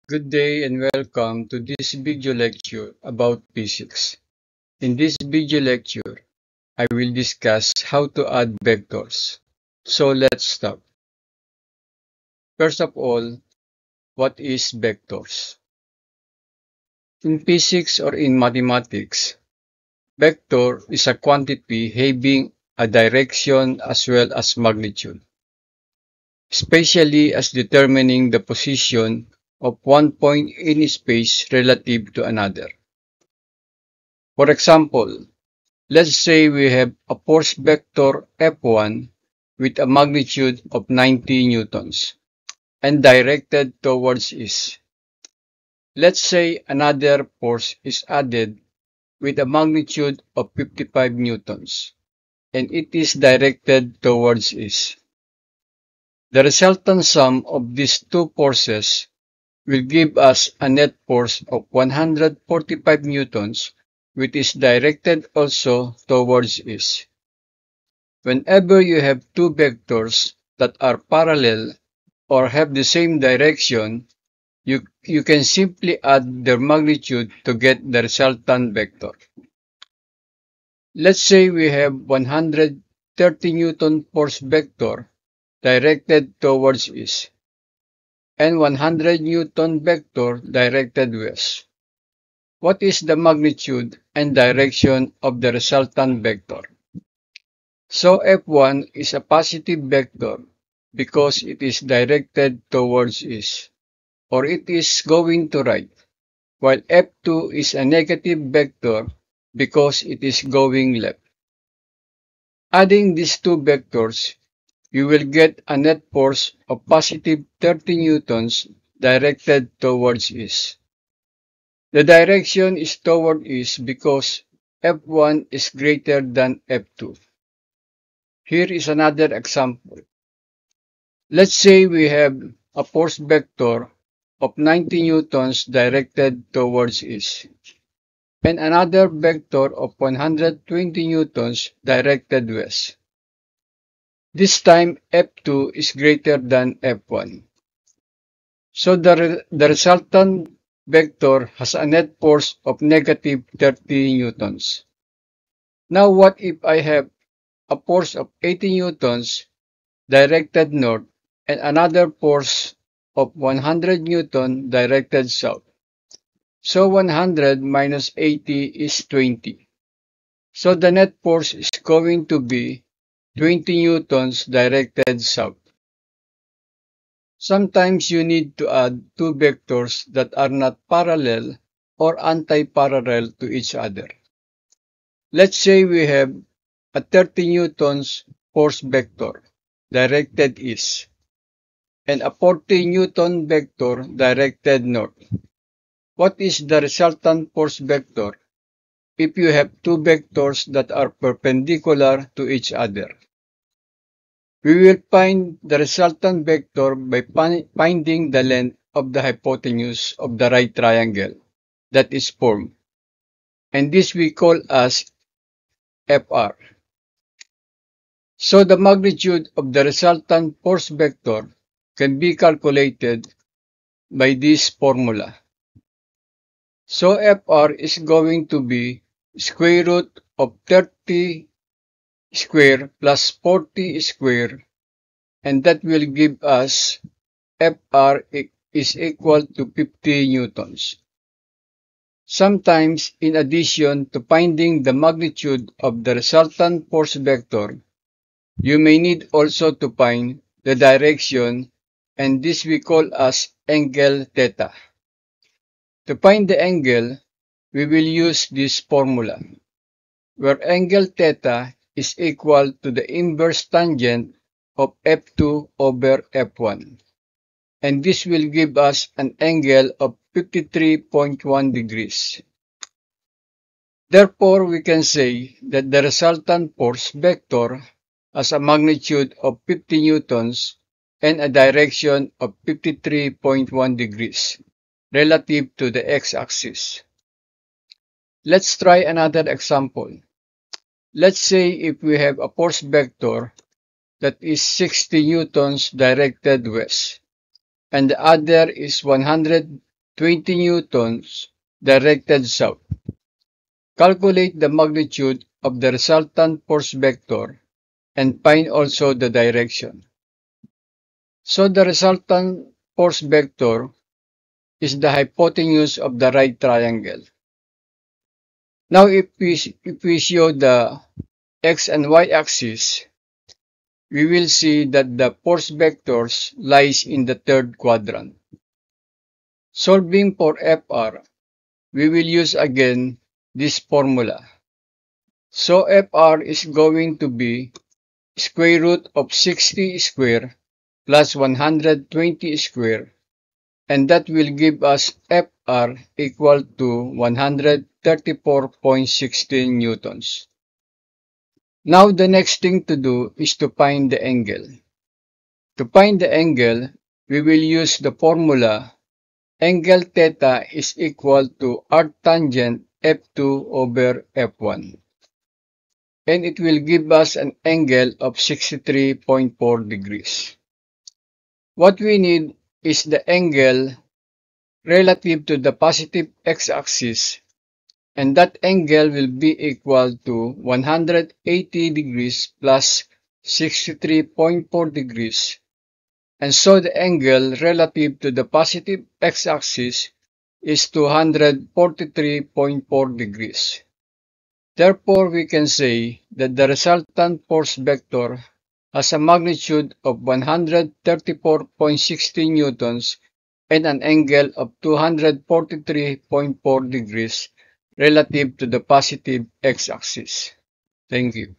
Good day and welcome to this video lecture about physics. In this video lecture, I will discuss how to add vectors. So let's start. First of all, what is vectors? In physics or in mathematics, vector is a quantity having a direction as well as magnitude, especially as determining the position of one point in space relative to another. For example, let's say we have a force vector F1 with a magnitude of 90 newtons and directed towards east. Let's say another force is added with a magnitude of 55 newtons and it is directed towards east. The resultant sum of these two forces will give us a net force of 145 newtons which is directed also towards east. Whenever you have two vectors that are parallel or have the same direction, you can simply add their magnitude to get the resultant vector. Let's say we have 130 Newton force vector directed towards east and 100 Newton vector directed west. What is the magnitude and direction of the resultant vector? So F1 is a positive vector because it is directed towards east, or it is going to right, while F2 is a negative vector because it is going left. Adding these two vectors, you will get a net force of positive 30 newtons directed towards east. The direction is toward east because F1 is greater than F2. Here is another example. Let's say we have a force vector of 90 newtons directed towards east, and another vector of 120 newtons directed west. This time F2 is greater than F1. So the resultant vector has a net force of negative 30 newtons. Now what if I have a force of 80 newtons directed north and another force of 100 newton directed south? So 100 minus 80 is 20. So the net force is going to be 20 newtons directed south. Sometimes you need to add two vectors that are not parallel or anti-parallel to each other. Let's say we have a 30 newtons force vector directed east and a 40 newton vector directed north. What is the resultant force vector if you have two vectors that are perpendicular to each other? We will find the resultant vector by finding the length of the hypotenuse of the right triangle that is formed, and this we call as FR. So the magnitude of the resultant force vector can be calculated by this formula. So FR is going to be square root of 30 square plus 40 square, and that will give us FR is equal to 50 newtons. Sometimes, in addition to finding the magnitude of the resultant force vector, you may need also to find the direction, and this we call as angle theta. To find the angle, we will use this formula, where angle theta is equal to the inverse tangent of F2 over F1, and this will give us an angle of 53.1 degrees. Therefore, we can say that the resultant force vector has a magnitude of 50 newtons and a direction of 53.1 degrees relative to the x-axis. Let's try another example. Let's say if we have a force vector that is 60 newtons directed west, and the other is 100 20 newtons directed south. Calculate the magnitude of the resultant force vector and find also the direction. So the resultant force vector is the hypotenuse of the right triangle. Now if we show the x and y axis, we will see that the force vectors lies in the third quadrant. Solving for Fr, we will use again this formula. So Fr is going to be square root of 60 square plus 120 square, and that will give us Fr equal to 134.16 newtons. Now the next thing to do is to find the angle. To find the angle, we will use the formula angle theta is equal to arctangent F2 over F1. And it will give us an angle of 63.4 degrees. What we need is the angle relative to the positive x-axis, and that angle will be equal to 180 degrees plus 63.4 degrees. And so the angle relative to the positive x-axis is 243.4 degrees. Therefore, we can say that the resultant force vector has a magnitude of 134.16 newtons and an angle of 243.4 degrees relative to the positive x-axis. Thank you.